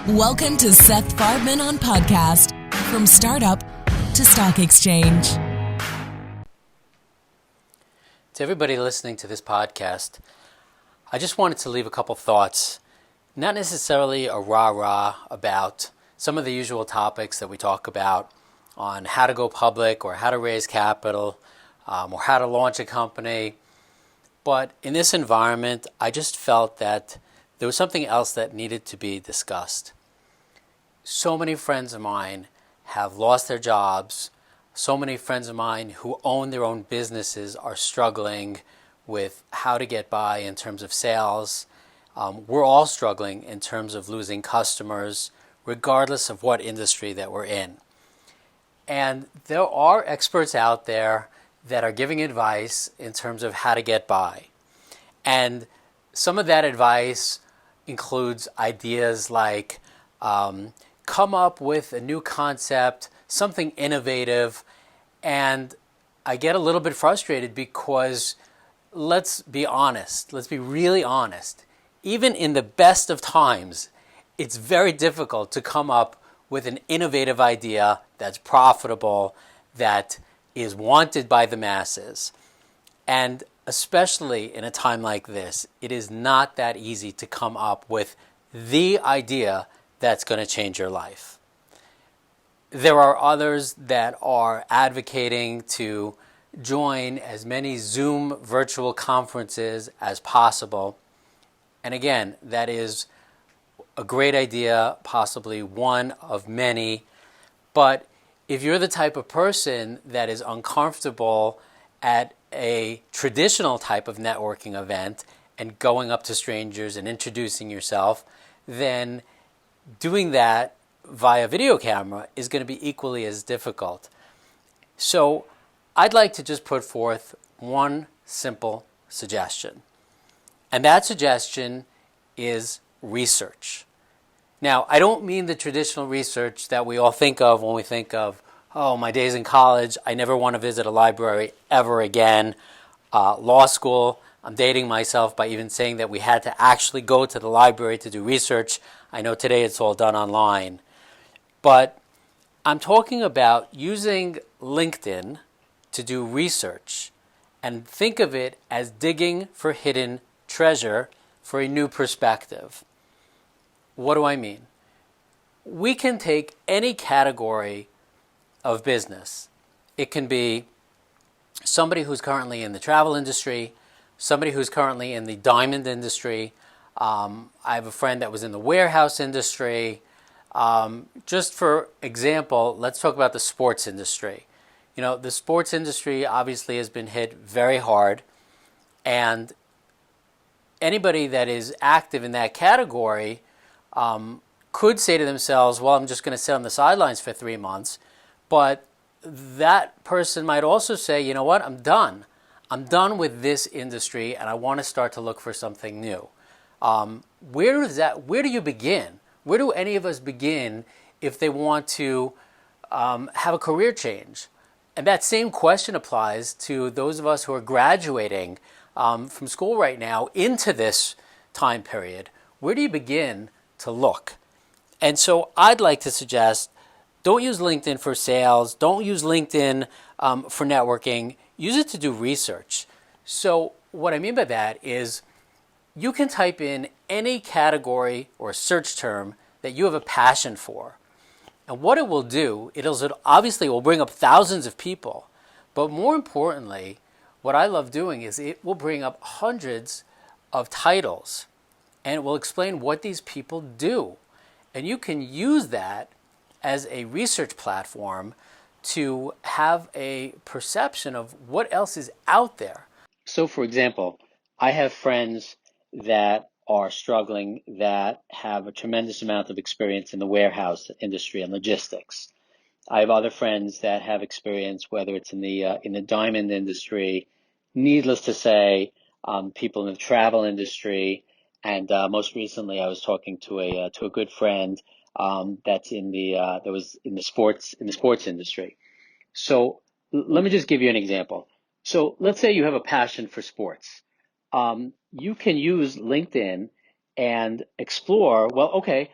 Welcome to Seth Farbman on Podcast, from startup to stock exchange. To everybody listening to this podcast, I just wanted to leave a couple thoughts, not necessarily a rah-rah about some of the usual topics that we talk about on how to go public or how to raise capital or how to launch a company. But in this environment, I just felt that there was something else that needed to be discussed. So many friends of mine have lost their jobs. So many friends of mine who own their own businesses are struggling with how to get by in terms of sales. We're all struggling in terms of losing customers, regardless of what industry that we're in. And there are experts out there that are giving advice in terms of how to get by. And some of that advice includes ideas like come up with a new concept, something innovative, and I get a little bit frustrated because let's be honest, let's be really honest. Even in the best of times, it's very difficult to come up with an innovative idea that's profitable, that is wanted by the masses. And especially in a time like this, it is not that easy to come up with the idea that's going to change your life. There are others that are advocating to join as many Zoom virtual conferences as possible. And again, that is a great idea, possibly one of many. But if you're the type of person that is uncomfortable at a traditional type of networking event and going up to strangers and introducing yourself, then doing that via video camera is going to be equally as difficult. So I'd like to just put forth one simple suggestion. And that suggestion is research. Now, I don't mean the traditional research that we all think of when we think of, oh, my days in college, I never want to visit a library ever again. Law school, I'm dating myself by even saying that we had to actually go to the library to do research. I know today it's all done online. But I'm talking about using LinkedIn to do research and think of it as digging for hidden treasure for a new perspective. What do I mean? We can take any category of business. It can be somebody who's currently in the travel industry, somebody who's currently in the diamond industry. I have a friend that was in the warehouse industry. Just for example, let's talk about the sports industry. You know, the sports industry obviously has been hit very hard, and anybody that is active in that category could say to themselves, well, I'm just going to sit on the sidelines for 3 months. But that person might also say, you know what, I'm done. I'm done with this industry and I want to start to look for something new. Where do you begin? Where do any of us begin if they want to have a career change? And that same question applies to those of us who are graduating from school right now into this time period. Where do you begin to look? And so I'd like to suggest, don't use LinkedIn for sales. Don't use LinkedIn for networking. Use it to do research. So what I mean by that is you can type in any category or search term that you have a passion for. And what it will do, obviously will bring up thousands of people. But more importantly, what I love doing is it will bring up hundreds of titles. And it will explain what these people do. And you can use that as a research platform to have a perception of what else is out there. So, for example, I have friends that are struggling that have a tremendous amount of experience in the warehouse industry and logistics. I have other friends that have experience, whether it's in the diamond industry, needless to say, people in the travel industry, and most recently I was talking to a good friend that's that was in the sports industry. So let me just give you an example. So let's say you have a passion for sports. You can use LinkedIn and explore, well, okay,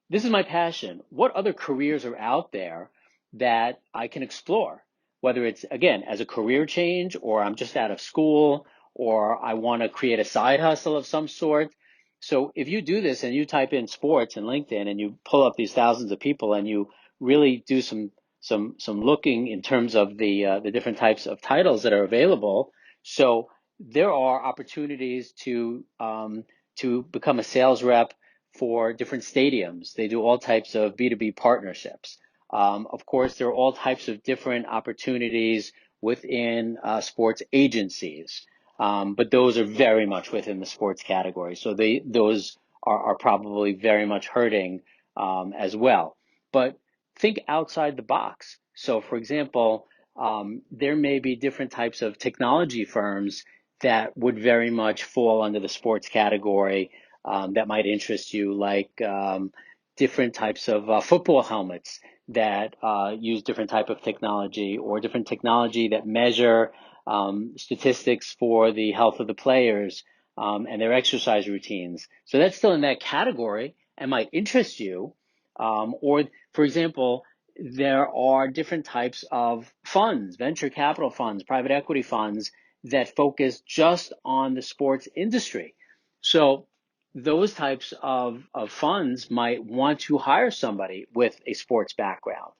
this is my passion. What other careers are out there that I can explore? Whether it's, again, as a career change, or I'm just out of school, or I want to create a side hustle of some sort. So if you do this and you type in sports in LinkedIn and you pull up these thousands of people and you really do some looking in terms of the different types of titles that are available. So there are opportunities to become a sales rep for different stadiums. They do all types of B2B partnerships. Of course, there are all types of different opportunities within sports agencies, but those are very much within the sports category. So those are probably very much hurting as well. But think outside the box. So, for example, there may be different types of technology firms that would very much fall under the sports category that might interest you, like different types of football helmets that use different type of technology, or different technology that measure statistics for the health of the players and their exercise routines. So that's still in that category and might interest you. Or, for example, there are different types of funds, venture capital funds, private equity funds that focus just on the sports industry. So those types of funds might want to hire somebody with a sports background.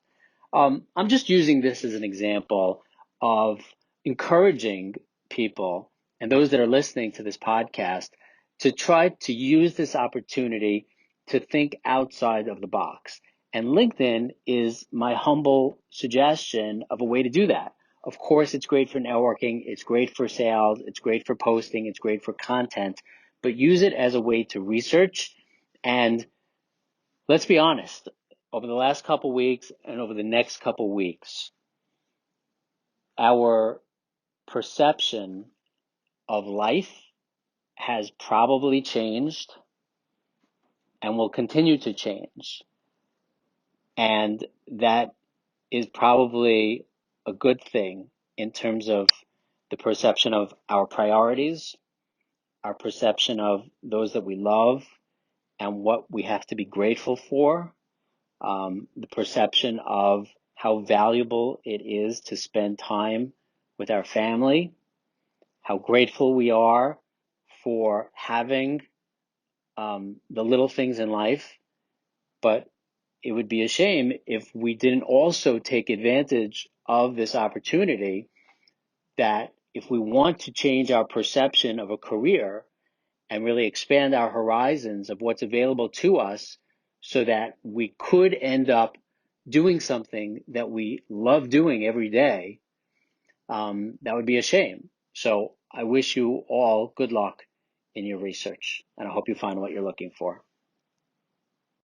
I'm just using this as an example of encouraging people and those that are listening to this podcast to try to use this opportunity to think outside of the box. And LinkedIn is my humble suggestion of a way to do that. Of course, it's great for networking, it's great for sales, it's great for posting, it's great for content, but use it as a way to research. And let's be honest, over the last couple weeks and over the next couple weeks, our perception of life has probably changed and will continue to change. And that is probably a good thing in terms of the perception of our priorities, our perception of those that we love and what we have to be grateful for, the perception of how valuable it is to spend time with our family, how grateful we are for having the little things in life. But it would be a shame if we didn't also take advantage of this opportunity, that if we want to change our perception of a career and really expand our horizons of what's available to us, so that we could end up doing something that we love doing every day, that would be a shame. So I wish you all good luck in your research, and I hope you find what you're looking for.